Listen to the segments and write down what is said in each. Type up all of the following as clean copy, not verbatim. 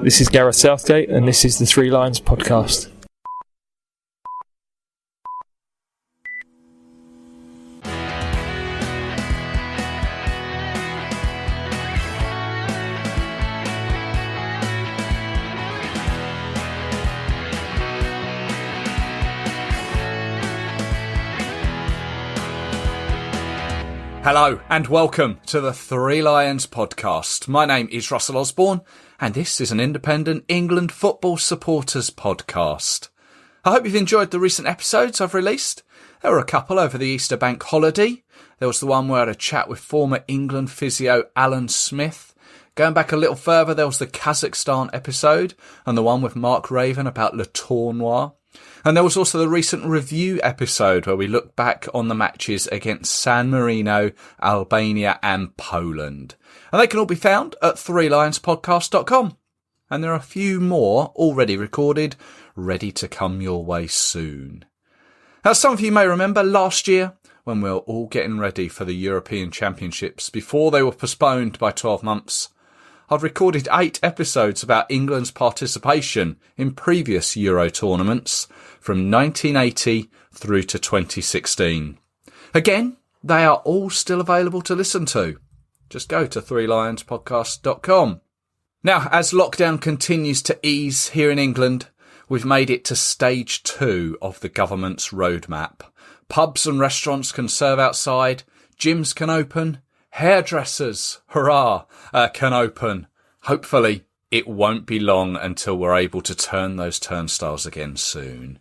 This is Gareth Southgate, and this is the Three Lions podcast. Hello and welcome to the Three Lions podcast. My name is Russell Osborne and this is an independent England football supporters podcast. I hope you've enjoyed the recent episodes I've released. There were a couple over the Easter bank holiday. There was the one where I had a chat with former England physio Alan Smith. Going back a little further, there was the Kazakhstan episode and the one with Mark Raven about Le Tournoi. And there was also the recent review episode where we look back on the matches against San Marino, Albania and Poland. And they can all be found at threelionspodcast.com. And there are a few more already recorded, ready to come your way soon. Now, some of you may remember last year when we were all getting ready for the European Championships before they were postponed by 12 months. I've recorded 8 episodes about England's participation in previous Euro tournaments from 1980 through to 2016. Again, they are all still available to listen to. Just go to threelionspodcast.com. Now, as lockdown continues to ease here in England, we've made it to stage 2 of the government's roadmap. Pubs and restaurants can serve outside, gyms can open, hairdressers, hurrah, can open. Hopefully, it won't be long until we're able to turn those turnstiles again soon.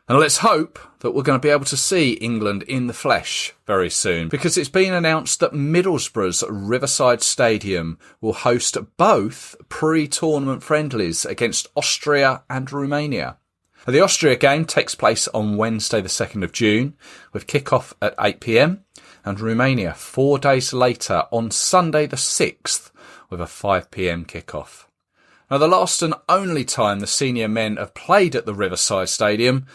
And let's hope that we're going to be able to see England in the flesh very soon, because it's been announced that Middlesbrough's Riverside Stadium will host both pre-tournament friendlies against Austria and Romania. The Austria game takes place on Wednesday the 2nd of June, with kick-off at 8 p.m, and Romania 4 days later on Sunday the 6th with a 5 p.m. kick-off. Now, the last and only time the senior men have played at the Riverside Stadium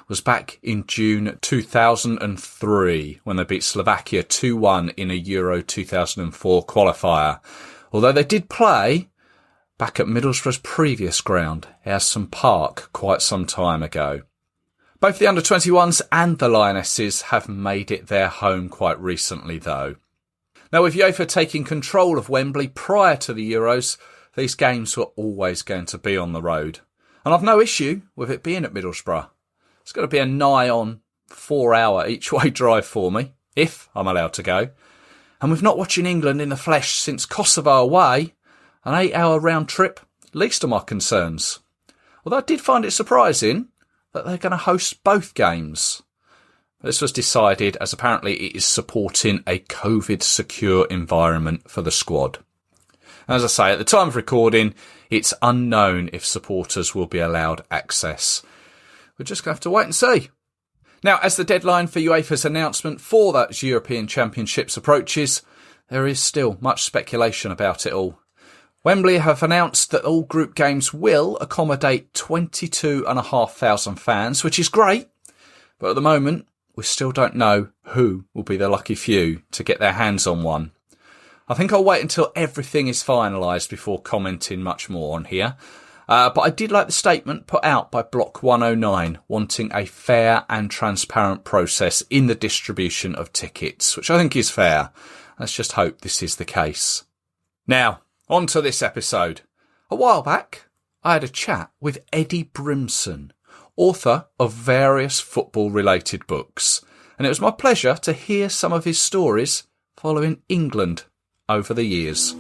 was back in June 2003 when they beat Slovakia 2-1 in a Euro 2004 qualifier. Although they did play back at Middlesbrough's previous ground, Ayresome Park, quite some time ago. Both the under-21s and the Lionesses have made it their home quite recently, though. Now, with UEFA taking control of Wembley prior to the Euros, these games were always going to be on the road. And I've no issue with it being at Middlesbrough. It's going to be a nigh-on 4-hour each-way drive for me, if I'm allowed to go. And with not watching England in the flesh since Kosovo away, an 8-hour round trip, least of my concerns. Although I did find it surprising that they're going to host both games. This was decided as apparently it is supporting a COVID-secure environment for the squad. As I say, at the time of recording, it's unknown if supporters will be allowed access. We're just going to have to wait and see. Now, as the deadline for UEFA's announcement for those European Championships approaches, there is still much speculation about it all. Wembley have announced that all group games will accommodate 22,500 fans, which is great. But at the moment, we still don't know who will be the lucky few to get their hands on one. I think I'll wait until everything is finalised before commenting much more on here. But I did like the statement put out by Block 109, wanting a fair and transparent process in the distribution of tickets, which I think is fair. Let's just hope this is the case. Now, on to this episode. A while back, I had a chat with Eddy Brimson, author of various football-related books, and it was my pleasure to hear some of his stories following England over the years.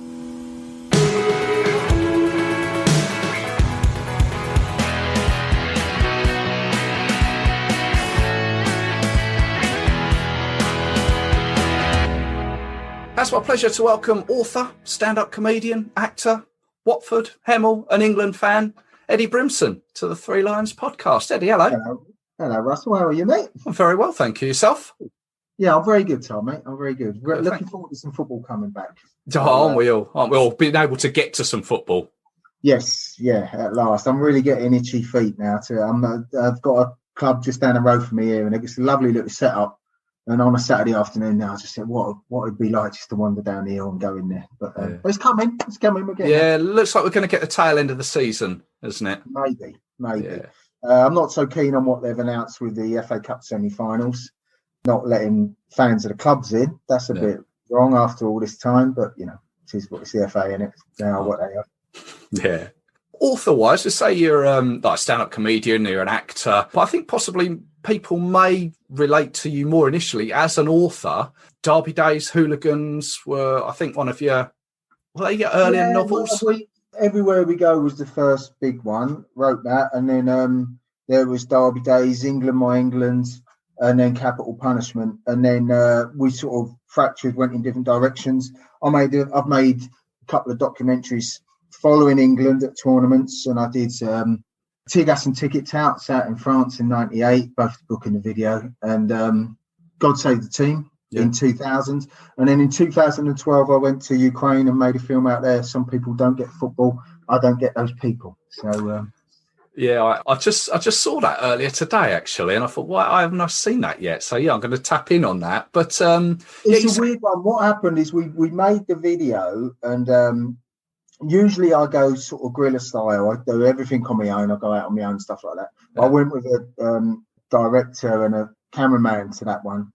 It's my pleasure to welcome author, stand-up comedian, actor, Watford, Hemel and England fan, Eddy Brimson, to the Three Lions podcast. Eddy, hello. Hello, Russell. How are you, mate? I'm very well, thank you. Yourself? Yeah, I'm very good, Tom, mate. I'm very good. We're looking forward to some football coming back. Aren't we all being able to get to some football? Yes, yeah, at last. I'm really getting itchy feet now. I've got a club just down the road from me here, and it's a lovely little setup. And on a Saturday afternoon now, I just said, what would it be like just to wander down the hill and go in there? But it's coming. We're getting there. Looks like we're going to get the tail end of the season, isn't it? Maybe. Yeah. I'm not so keen on what they've announced with the FA Cup semi-finals, not letting fans of the clubs in. That's a bit wrong after all this time, but, it's the FA, in it. They are what they are. Yeah. Author-wise, just say you're like a stand-up comedian, you're an actor, but I think possibly people may relate to you more initially as an author. Derby Days, Hooligans were, I think, one of your earlier novels. Everywhere We Go was the first big one, wrote that, and then there was Derby Days, England, My England, and then Capital Punishment, and then we sort of fractured, went in different directions. I've made a couple of documentaries following England at tournaments, and I did Tear-Gas and Ticket Touts out in France in '98, both the book and the video, and God Save the Team in 2000. And then in 2012, I went to Ukraine and made a film out there. Some people don't get football. I don't get those people. So, I just saw that earlier today, actually, and I thought, well, I haven't seen that yet. So, I'm going to tap in on that. But it's a weird one. What happened is we made the video, and usually I go sort of guerrilla style. I do everything on my own. I go out on my own, stuff like that. Yeah. I went with a director and a cameraman to that one.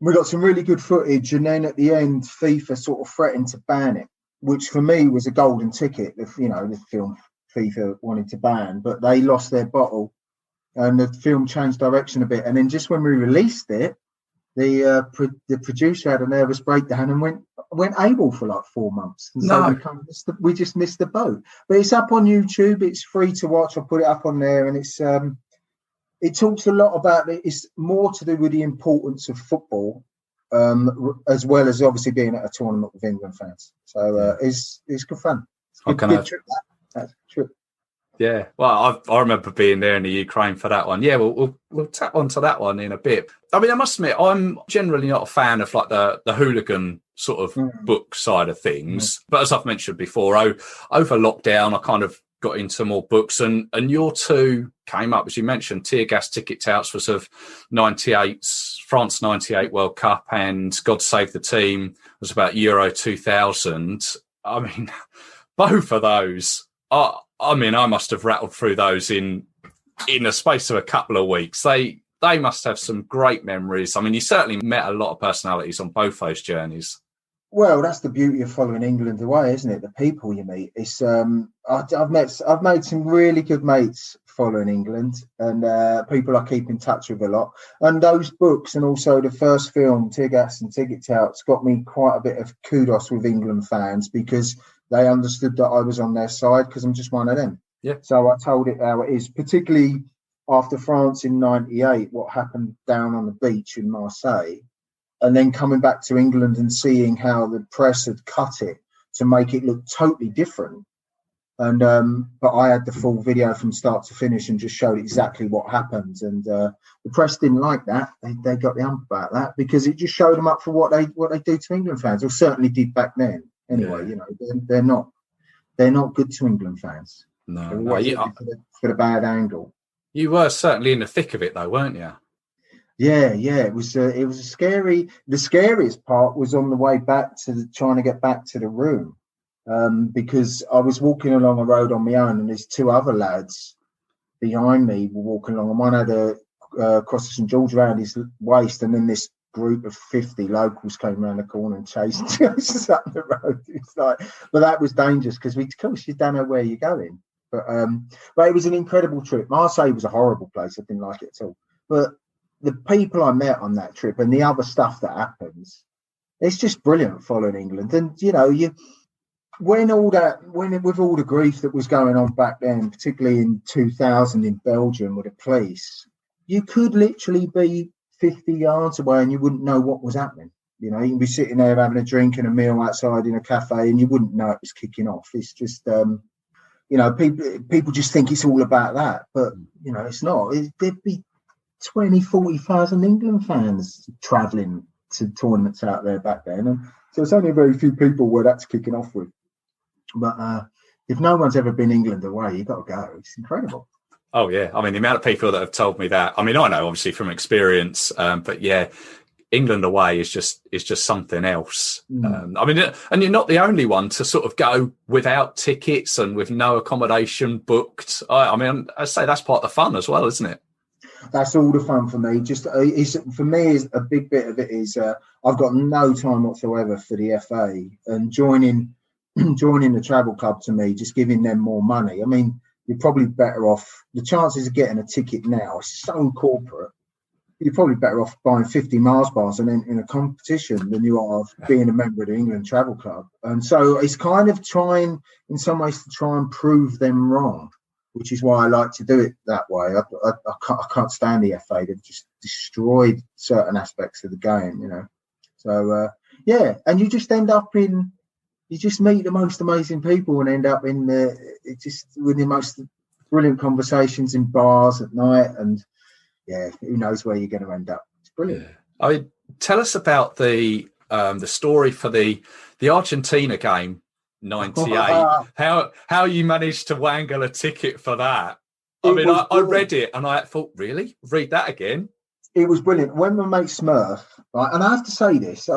We got some really good footage, and then at the end, FIFA sort of threatened to ban it, which for me was a golden ticket. The film FIFA wanted to ban, but they lost their bottle, and the film changed direction a bit. And then just when we released it, the producer had a nervous breakdown and went AWOL for like 4 months. And so we just missed the boat. But it's up on YouTube. It's free to watch. I'll put it up on there, and it's it talks a lot about it. It's more to do with the importance of football, as well as obviously being at a tournament with England fans. So it's good fun. It's a good trip. That's a trip. Yeah, well, I remember being there in the Ukraine for that one. Yeah, we'll tap onto that one in a bit. I mean, I must admit, I'm generally not a fan of like the hooligan sort of book side of things. But as I've mentioned before, over lockdown, I kind of got into more books, and your two came up, as you mentioned. Tear-Gas Ticket Touts was of France 98 World Cup, and God Save the Team was about Euro 2000. I mean, both of those I must have rattled through those in a space of a couple of weeks. They must have some great memories. I mean, you certainly met a lot of personalities on both those journeys. Well, that's the beauty of following England away, isn't it? The people you meet. It's I've made some really good mates following England, and people I keep in touch with a lot. And those books, and also the first film, Tear-Gas and Ticket Touts, got me quite a bit of kudos with England fans, because they understood that I was on their side, because I'm just one of them. Yeah. So I told it how it is, particularly after France in '98, what happened down on the beach in Marseille, and then coming back to England and seeing how the press had cut it to make it look totally different. And but I had the full video from start to finish and just showed exactly what happened. And the press didn't like that. They got the ump about that, because it just showed them up for what they do to England fans, or certainly did back then. Anyway, they're not good to England fans. No, for the bad angle. You were certainly in the thick of it, though, weren't you? Yeah. It was a scary. The scariest part was on the way back trying to get back to the room, because I was walking along a road on my own, and there's two other lads behind me were walking along, and one had a cross of St George around his waist, and then this group of 50 locals came around the corner and chased us up the road. It's like, but that was dangerous, because of course you don't know where you're going. But it was an incredible trip. Marseille was a horrible place. I didn't like it at all. But the people I met on that trip and the other stuff that happens, it's just brilliant following England. And with all the grief that was going on back then, particularly in 2000 in Belgium with the police, you could literally be 50 yards away and you wouldn't know what was happening. You can be sitting there having a drink and a meal outside in a cafe, and you wouldn't know it was kicking off. It's just, people just think it's all about that, but it's not. There'd be 20, 40,000 England fans travelling to tournaments out there back then, and so it's only a very few people where that's kicking off with. But if no one's ever been England away, you've got to go. It's incredible. Oh, yeah. I mean, the amount of people that have told me that, I mean, I know obviously from experience, but yeah, England away is just something else. I mean, and you're not the only one to sort of go without tickets and with no accommodation booked. I mean, I say that's part of the fun as well, isn't it? That's all the fun for me. Just for me, is a big bit of it is I've got no time whatsoever for the FA, and joining the travel club, to me, just giving them more money. I mean, you're probably better off. The chances of getting a ticket now are so corporate. You're probably better off buying 50 Mars bars and then in a competition than you are of being a member of the England Travel Club. And so it's kind of trying, in some ways, to try and prove them wrong, which is why I like to do it that way. I can't stand the FA. They've just destroyed certain aspects of the game, you know. So, and you just end up in, you just meet the most amazing people and end up in with the most brilliant conversations in bars at night. And, who knows where you're going to end up. It's brilliant. I mean, tell us about the story for the Argentina game, 98. How you managed to wangle a ticket for that? I read it and I thought, really? Read that again? It was brilliant. When my mate Smurf, right, and I have to say this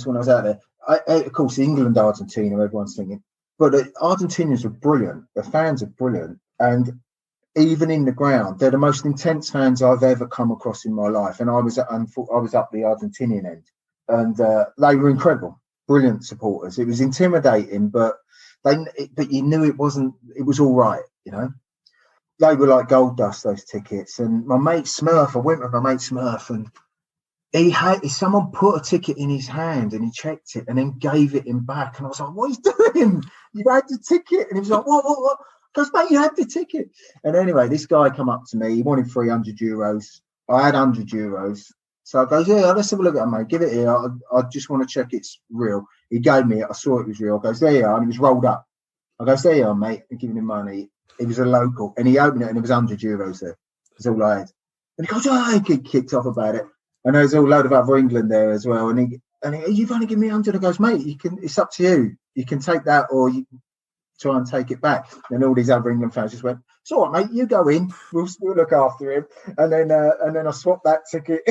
when I was out there, of course, England, Argentina, everyone's singing, but Argentinians are brilliant. The fans are brilliant. And even in the ground, they're the most intense fans I've ever come across in my life. And I was up the Argentinian end, and they were incredible, brilliant supporters. It was intimidating, but you knew it was all right, you know. They were like gold dust, those tickets. And my mate Smurf, I went with my mate Smurf, and someone put a ticket in his hand and he checked it and then gave it him back. And I was like, what are you doing? You had the ticket. And he was like, what? Because, mate, you had the ticket. And anyway, this guy come up to me. He wanted €300. I had €100. So I goes, let's have a look at it, mate. Give it here. I just want to check it's real. He gave me it. I saw it was real. I goes, there you are. And it was rolled up. I goes, there you are, mate. I'm giving him money. It was a local. And he opened it and it was €100 there. That's all I had. And he goes, he kicked off about it. And there's a load of other England there as well. And he you've only given me 100. I goes, mate, it's up to you. You can take that or you try and take it back. And all these other England fans just went, it's all right, mate, you go in, we'll look after him. And then I swapped that ticket.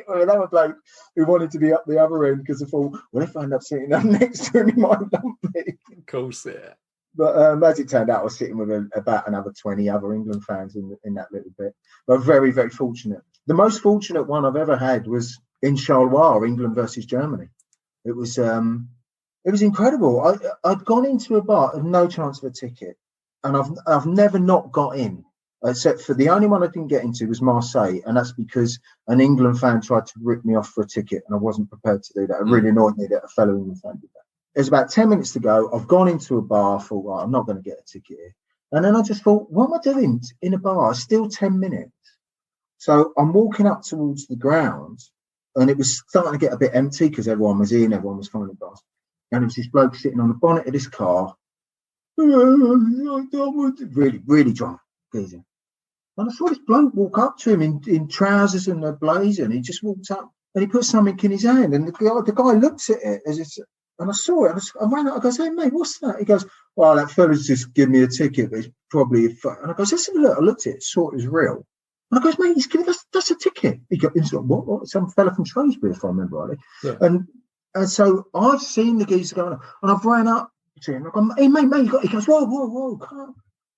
With another bloke who wanted to be up the other end because I thought, well, if I end up sitting down next to him, he might dump me. Of course, yeah. But as it turned out, I was sitting with about another 20 other England fans in that little bit. But very, very fortunate. The most fortunate one I've ever had was in Charleroi, England versus Germany. It was incredible. I'd gone into a bar, had no chance of a ticket, and I've never not got in, except for the only one I didn't get into was Marseille, and that's because an England fan tried to rip me off for a ticket, and I wasn't prepared to do that. It really annoyed me that a fellow England fan did that. There's about 10 minutes to go. I've gone into a bar. I thought, right, I'm not going to get a ticket here. And then I just thought, what am I doing in a bar? It's still 10 minutes. So I'm walking up towards the ground, and it was starting to get a bit empty because everyone was in, everyone was finding bars. And there was this bloke sitting on the bonnet of this car, really, really drunk. And I saw this bloke walk up to him in trousers and a blazer, and he just walked up and he put something in his hand. And the guy looked at it and I saw it. I ran out. I goes, hey, mate, what's that? He goes, well, that fella's just given me a ticket, but it's probably and I goes, let's have a look. I looked at it, saw it was real. And I goes, mate, he's giving us, that's a ticket. He's like, what? Some fella from Shrewsbury, if I remember rightly. Yeah. And so I've seen the geezer going on, and I've ran up to him. I go, hey, mate, he goes, whoa,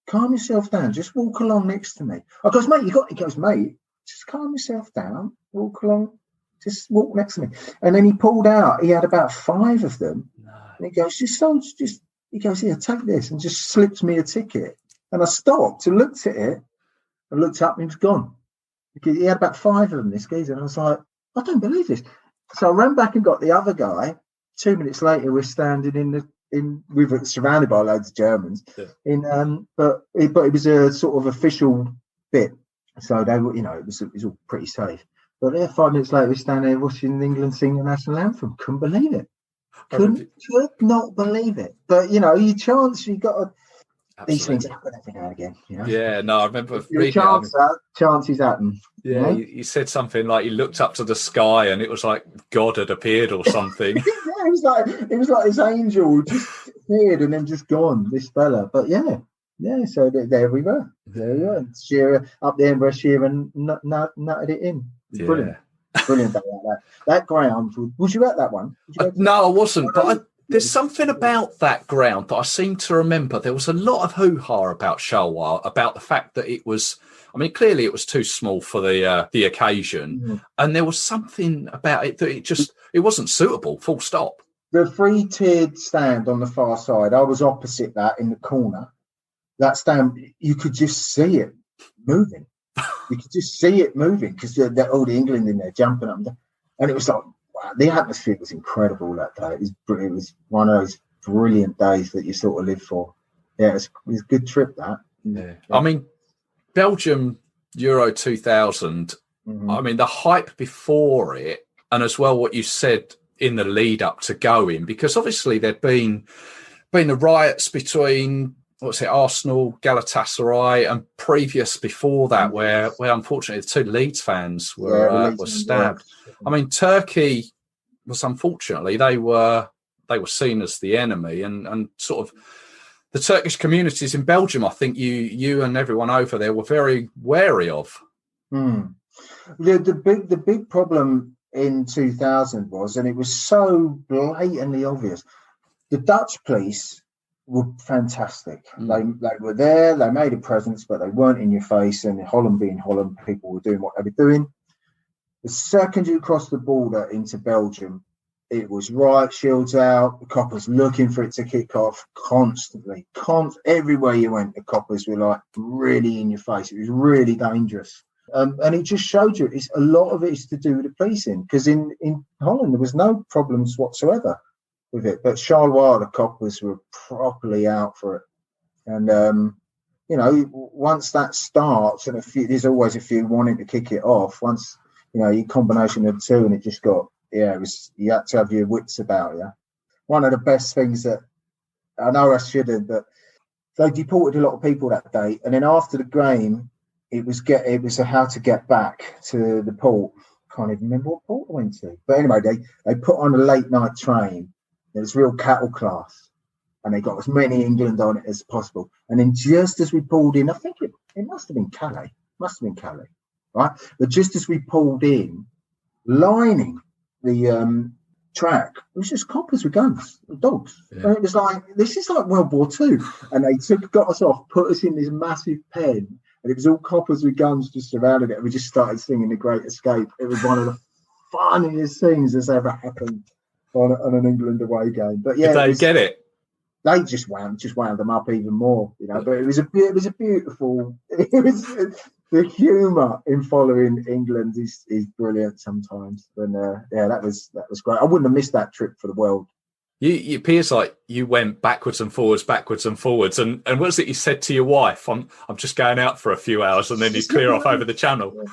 calm yourself down. Just walk along next to me. I goes, mate, he goes, mate, just calm yourself down. Walk along. Just walk next to me. And then he pulled out, he had about 5 of them. No. And he goes, he goes, here, take this, and just slipped me a ticket. And I stopped and looked at it and looked up and he was gone. He had about 5 of them, this geezer. And I was like, I don't believe this. So I ran back and got the other guy. 2 minutes later, we're standing we were surrounded by loads of Germans. Yeah. But it was a sort of official bit. So they were, it was all pretty safe. But 5 minutes later, we're standing there watching England sing the national anthem. Couldn't believe it. Could not believe it. But, your chance, you got to... Absolutely. These things happen every now and again. Yeah, no, I remember reading chances happen. Yeah, you said something like you looked up to the sky and it was like God had appeared or something. Yeah, it was like this angel just appeared and then just gone, this fella. But yeah, so there we were. Shearer up there where Shearer nutted it in. Brilliant. Brilliant day like that. That ground, was you at that one? Did you go to No, I wasn't. But there's something about that ground that I seem to remember. There was a lot of hoo-ha about Charleroi, about the fact that it was, I mean, clearly it was too small for the occasion. Mm-hmm. And there was something about it that it wasn't suitable, full stop. The three-tiered stand on the far side, I was opposite that in the corner. That stand, you could just see it moving. You could just see it moving because all the England in there jumping up and down. And it was like, wow, the atmosphere was incredible that day. It was one of those brilliant days that you sort of live for. Yeah, it was a good trip, that. Yeah. I mean, Belgium Euro 2000, I mean, the hype before it, and as well what you said in the lead up to going, because obviously there'd been the riots between Arsenal, Galatasaray, and previous before that, where unfortunately the two Leeds fans were stabbed. I mean, Turkey was, unfortunately, they were seen as the enemy, and sort of the Turkish communities in Belgium, I think you and everyone over there were very wary of. The big problem in 2000 was, and it was so blatantly obvious, the Dutch police were fantastic. They were there, they made a presence, but they weren't in your face. And Holland being Holland, people were doing what they were doing. The second you crossed the border into Belgium, it was riot shields out, the coppers looking for it to kick off constantly. Everywhere you went, the coppers were like really in your face. It was really dangerous. And it just showed you a lot of it is to do with the policing, because in Holland there was no problems whatsoever with it. But Charleroi, the coppers were properly out for it. And, once that starts, and there's always a few wanting to kick it off, once, you combination of the two, and it just got, you had to have your wits about you. One of the best things that, I know I shouldn't, but they deported a lot of people that day. And then after the game, it was how to get back to the port. Can't even remember what port I went to. But anyway, they put on a late night train. It was real cattle class, and they got as many England on it as possible. And then just as we pulled in, I think it must have been Calais, right? But just as we pulled in, lining the track, it was just coppers with guns, dogs. Yeah. And it was like, this is like World War II. And they got us off, put us in this massive pen, and it was all coppers with guns just surrounding it. And we just started singing The Great Escape. It was one of the funniest things that's ever happened on an England away game. But yeah, did they get it? They just wound them up even more, But it was a beautiful. It was the humour in following England is brilliant sometimes. And that was great. I wouldn't have missed that trip for the world. It appears like you went backwards and forwards. And what was it you said to your wife? I'm just going out for a few hours, and then you clear off over the channel. Yeah.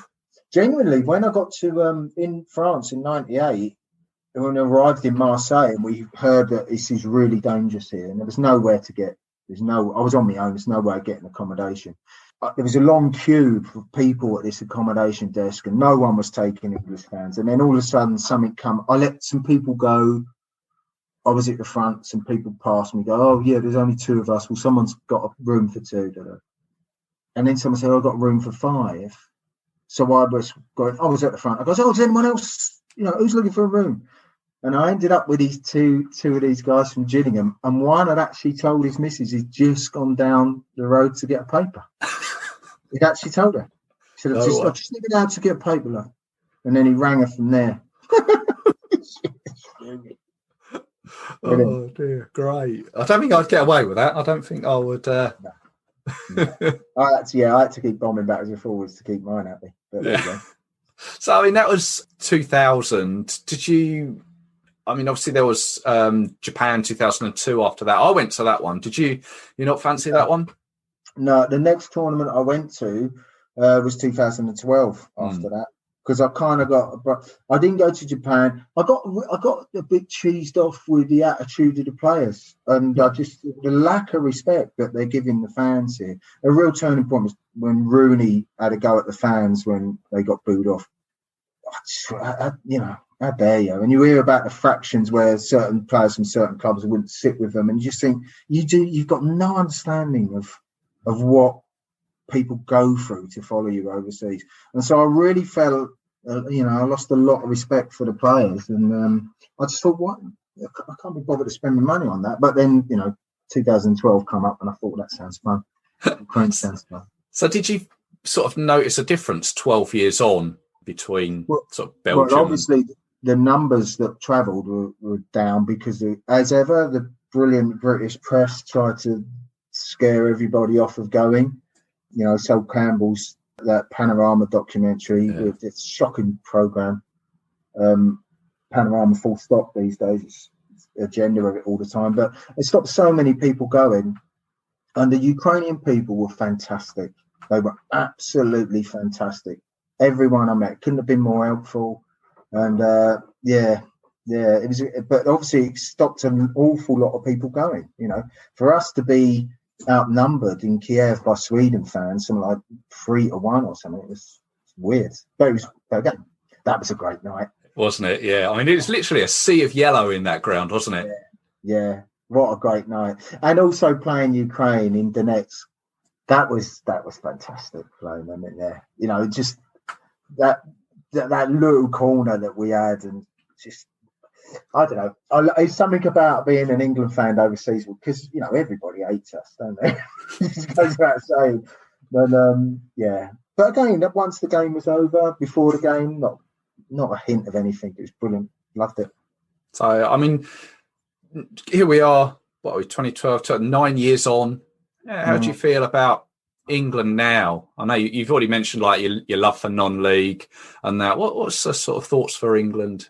Genuinely, when I got to in France in '98, when I arrived in Marseille, and we heard that this is really dangerous here, and there was nowhere to get. I was on my own. There's no way of getting accommodation. There was a long queue of people at this accommodation desk, and no one was taking English fans. And then all of a sudden, something come. I let some people go. I was at the front. Some people passed me. Go, oh yeah, there's only two of us. Well, someone's got a room for two. And then someone said, I've got room for 5. So I was at the front. I goes, oh, does anyone else? Who's looking for a room? And I ended up with these two of these guys from Gillingham, and one had actually told his missus he'd just gone down the road to get a paper. He'd actually told her. He said, I just need out to get a paper, love. And then he rang her from there. Oh dear, great. I don't think I'd get away with that. I don't think I would. No. I had to keep bombing backwards and forwards to keep mine happy. But there you go. So, I mean, that was 2000. Did you... I mean, obviously there was Japan 2002 after that. I went to that one. Did you not fancy that one? No, the next tournament I went to was 2012 after that. Because I kind of I didn't go to Japan. I got a bit cheesed off with the attitude of the players, and the lack of respect that they're giving the fans here. A real turning point was when Rooney had a go at the fans when they got booed off. How dare you? And you hear about the fractions where certain players from certain clubs wouldn't sit with them, and you just think you've got no understanding of what people go through to follow you overseas. And so I really felt I lost a lot of respect for the players, and I just thought, what? I can't be bothered to spend the money on that. But then, 2012 come up, and I thought, that sounds fun. Ukraine sounds fun. So did you sort of notice a difference 12 years on between sort of Belgium? Well, obviously, the numbers that travelled were down because, as ever, the brilliant British press tried to scare everybody off of going. Sol Campbell's that Panorama documentary with its shocking programme. Panorama full stop these days. It's agenda of it all the time. But it stopped so many people going. And the Ukrainian people were fantastic. They were absolutely fantastic. Everyone I met couldn't have been more helpful. And it was. But obviously, it stopped an awful lot of people going. For us to be outnumbered in Kiev by Sweden fans, something like 3-1 or something, it was weird. But it was again, that was a great night, wasn't it? Yeah, I mean, it was literally a sea of yellow in that ground, wasn't it? Yeah. What a great night. And also playing Ukraine in Donetsk, that was fantastic playing them in there. Just that little corner that we had, and just, I don't know. It's something about being an England fan overseas, because, everybody hates us, don't they? It just goes without saying. But, But again, once the game was over, before the game, not a hint of anything. It was brilliant. Loved it. So, I mean, here we are, 2012, 9 years on. How do you feel about England now? I know you've already mentioned like your love for non-league and that. What's the sort of thoughts for England?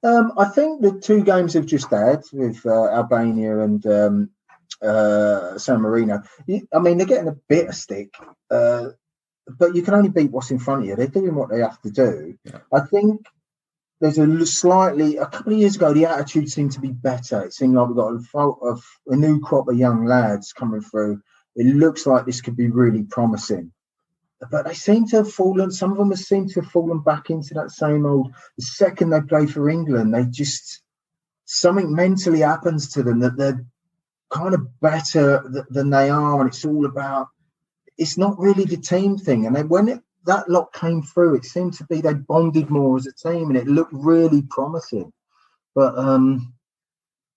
I think the two games they've just had with Albania and San Marino, they're getting a bit of stick, but you can only beat what's in front of you. They're doing what they have to do. Yeah. I think there's a couple of years ago, the attitude seemed to be better. It seemed like we've got a new crop of young lads coming through. It looks like this could be really promising. But they seem to have fallen. Some of them seem to have fallen back into that same old. The second they play for England, they just, something mentally happens to them that they're kind of better than they are, and it's all about. It's not really the team thing. And that lot came through, it seemed to be they bonded more as a team, and it looked really promising. But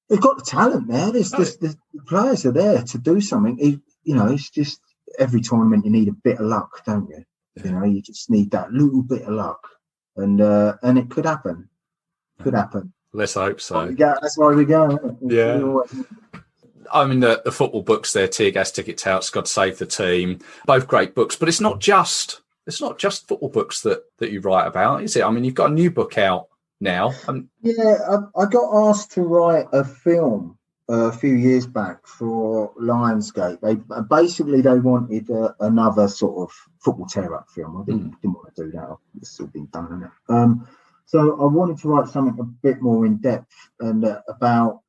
they've got the talent there. The players are there to do something. It's just. Every tournament you need a bit of luck, don't you? Yeah. You just need that little bit of luck, and it could happen. Could happen. Let's hope so. That's why we go. Yeah. I mean, the football books there, Tear Gas, Ticket, Touts, God Save the Team, both great books. But it's not just football books that you write about, is it? I mean, you've got a new book out now. I got asked to write a film a few years back for Lionsgate. They wanted another sort of football tear-up film. I didn't want to do that. It's all been done, isn't it? So I wanted to write something a bit more in depth and about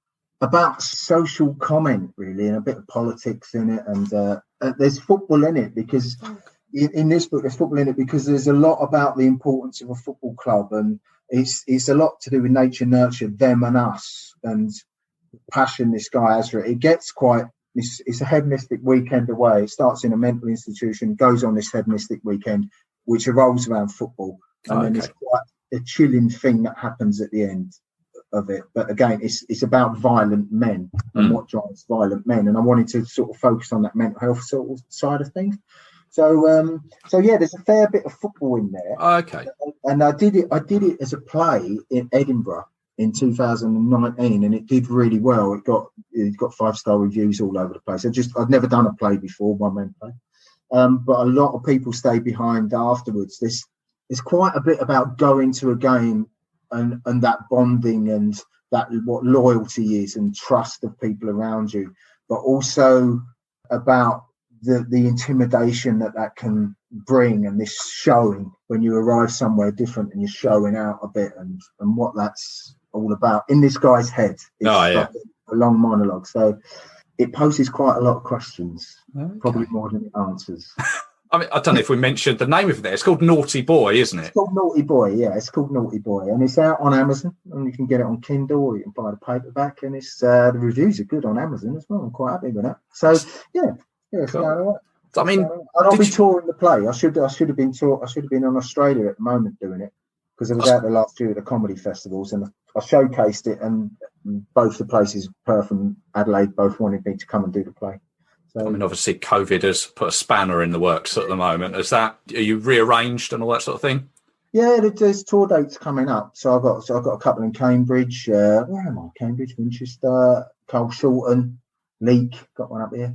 social comment, really, and a bit of politics in it. And there's football in it because in this book there's football in it because there's a lot about the importance of a football club, and it's a lot to do with nature, nurture, them and us, and passion this guy has for it. It gets quite. It's a hedonistic weekend away. It starts in a mental institution, goes on this hedonistic weekend, which revolves around football, and then it's quite a chilling thing that happens at the end of it. But again, it's about violent men and what drives violent men, and I wanted to sort of focus on that mental health sort of side of things. So there's a fair bit of football in there. Okay, and I did it as a play in Edinburgh in 2019, and it did really well. It got 5-star reviews all over the place. I'd never done a play before, one-man play, but a lot of people stay behind afterwards. There's quite a bit about going to a game and that bonding and that what loyalty is and trust of people around you, but also about the intimidation that can bring, and this showing when you arrive somewhere different and you're showing out a bit, and what that's all about in this guy's head. It's like a long monologue, so it poses quite a lot of questions, probably more than it answers. I mean, I don't know if we mentioned the name of it there. It's called Naughty Boy, isn't it? It's called Naughty Boy, yeah. It's called Naughty Boy, and it's out on Amazon, and you can get it on Kindle, or you can buy the paperback, and it's the reviews are good on Amazon as well. I'm quite happy with that. So yeah, it's cool. going all right. I mean, and I'll be touring the play. I should have been in Australia at the moment doing it. because I was out the last year at the comedy festivals, and I showcased it, and both the places, Perth and Adelaide, both wanted me to come and do the play. So, I mean, obviously, COVID has put a spanner in the works at the moment. Are you rearranged and all that sort of thing? Yeah, there's tour dates coming up. So I've got a couple in Cambridge. Where am I? Cambridge, Winchester, Carl Shorten, Leek. Got one up here.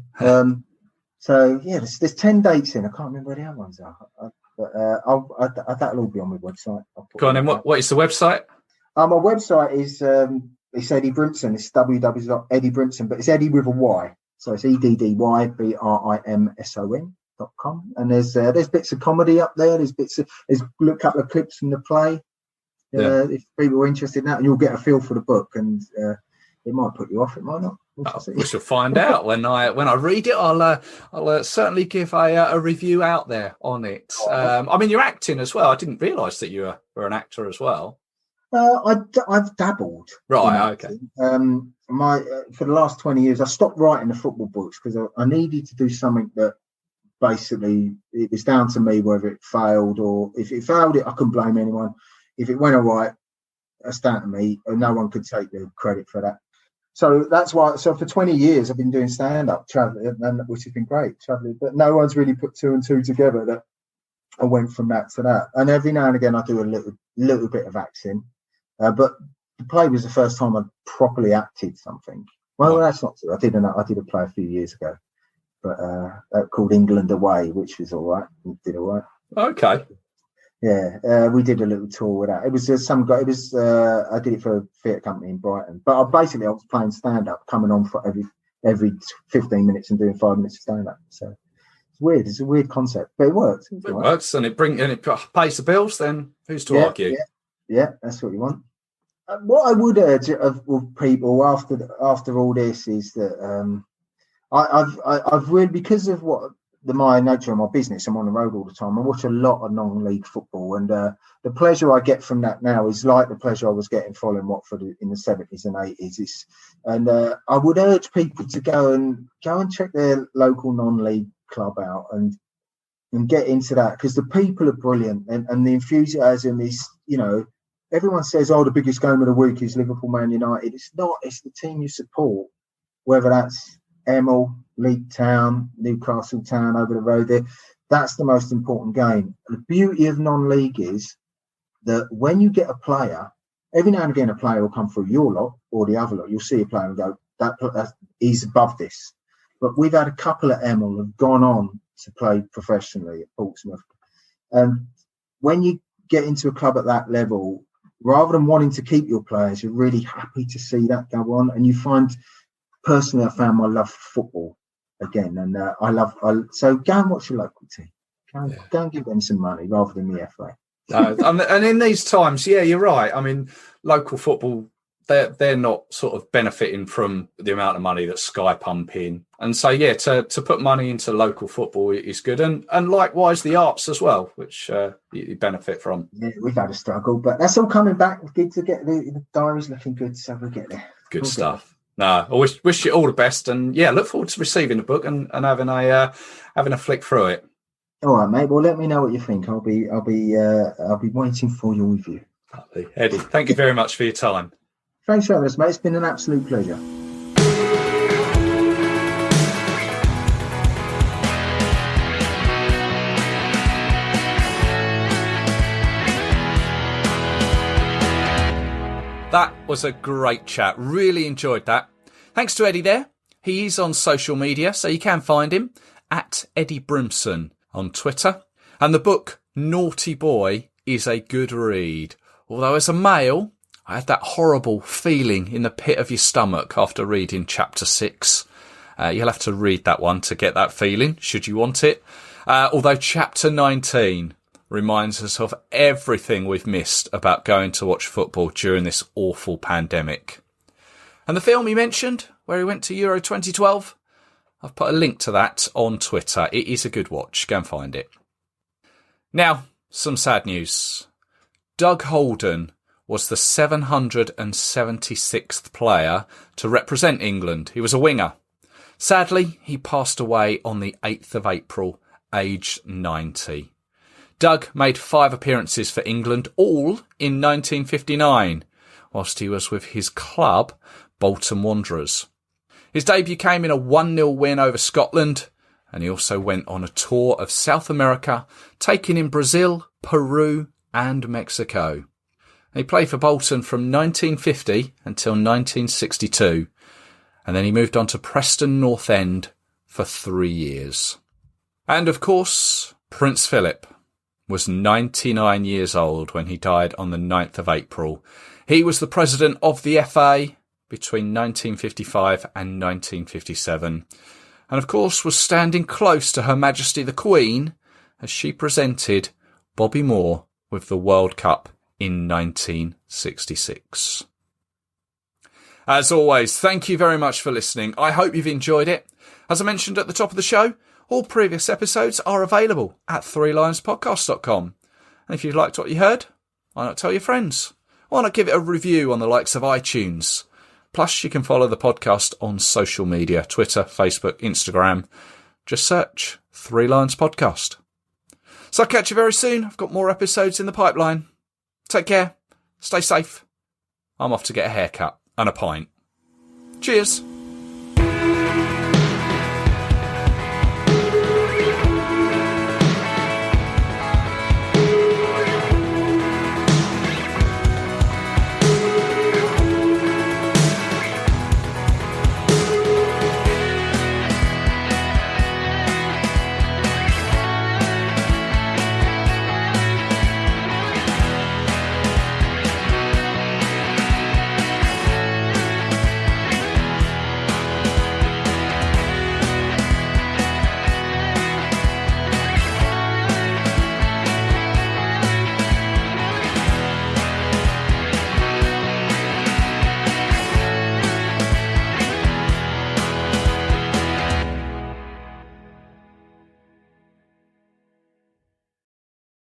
So yeah, there's 10 dates in. I can't remember where the other ones are. But that'll all be on my website. Go on then. What is the website? My website is it's Eddy Brimson. It's www.eddybrimson, but it's Eddy with a Y. So it's EDDYBRIMSON.com, and there's bits of comedy up there. There's a couple of clips from the play. If people are interested in that, and you'll get a feel for the book, and it might put you off, it might not. We shall find out when I read it. I'll certainly give a review out there on it. I mean, you're acting as well. I didn't realise that you were an actor as well. I've dabbled. Right. Okay. For the last 20 years, I stopped writing the football books because I needed to do something that basically it was down to me whether it failed, or if it failed, I couldn't blame anyone. If it went all right, that's down to me, and no one could take the credit for that. So that's why. So for 20 years, I've been doing stand-up, traveling, which has been great, traveling. But no one's really put two and two together. That I went from that to that, and every now and again, I do a little bit of acting. But the play was the first time I properly acted something. Well, that's not true. I did a play a few years ago, but called England Away, which was all right. Did all right. Okay. Yeah, we did a little tour with that. It was some guy. It was I did it for a theatre company in Brighton. But I was playing stand up, coming on for every 15 minutes and doing 5 minutes of stand up. So it's weird. It's a weird concept, but it works. It works, and it pays the bills. Then who's to argue? Yeah, that's what you want. What I would urge of people after all this is that I've really, because of my nature of my business, I'm on the road all the time. I watch a lot of non-league football, and the pleasure I get from that now is like the pleasure I was getting following Watford in the 70s and 80s. I would urge people to go and check their local non-league club out and get into that, because the people are brilliant, and the enthusiasm is, everyone says, the biggest game of the week is Liverpool Man United. It's not. It's the team you support, whether that's Emil, League Town, Newcastle Town over the road there. That's the most important game. The beauty of non-league is that when you get a player, every now and again a player will come through your lot or the other lot. You'll see a player and go, he's above this. But we've had a couple of Emil who have gone on to play professionally at Portsmouth. And when you get into a club at that level, rather than wanting to keep your players, you're really happy to see that go on. And you find, personally, I found my love for football again. And so go and watch your local team. Go and give them some money rather than the FA. And in these times, you're right. I mean, local football, they're not sort of benefiting from the amount of money that Sky pump in. And so, to put money into local football is good. And likewise, the arts as well, which you benefit from. Yeah, we've had a struggle, but that's all coming back. Good to get the diary's looking good, so we'll get there. Good stuff. No, I wish you all the best, and look forward to receiving the book and having a flick through it. All right, mate. Well, let me know what you think. I'll be waiting for your review. Lovely. Eddy, thank you very much for your time. Thanks for having us, mate. It's been an absolute pleasure. That was a great chat. Really enjoyed that. Thanks to Eddy there. He is on social media, so you can find him at Eddy Brimson on Twitter. And the book, Naughty Boy, is a good read. Although as a male, I had that horrible feeling in the pit of your stomach after reading chapter 6. You'll have to read that one to get that feeling, should you want it. Although chapter 19 reminds us of everything we've missed about going to watch football during this awful pandemic. And the film he mentioned, where he went to Euro 2012, I've put a link to that on Twitter. It is a good watch. Go and find it. Now, some sad news. Doug Holden was the 776th player to represent England. He was a winger. Sadly, he passed away on the 8th of April, aged 90. Doug made 5 appearances for England, all in 1959, whilst he was with his club, Bolton Wanderers. His debut came in a 1-0 win over Scotland, and he also went on a tour of South America, taking in Brazil, Peru and Mexico. He played for Bolton from 1950 until 1962, and then he moved on to Preston North End for 3 years. And of course, Prince Philip was 99 years old when he died on the 9th of April. He was the president of the FA between 1955 and 1957, and of course was standing close to Her Majesty the Queen as she presented Bobby Moore with the World Cup in 1966. As always, thank you very much for listening. I hope you've enjoyed it. As I mentioned at the top of the show, all previous episodes are available at threelionspodcast.com. And if you liked what you heard, why not tell your friends? Why not give it a review on the likes of iTunes? Plus, you can follow the podcast on social media, Twitter, Facebook, Instagram. Just search 3 Lions Podcast. So I'll catch you very soon. I've got more episodes in the pipeline. Take care. Stay safe. I'm off to get a haircut and a pint. Cheers.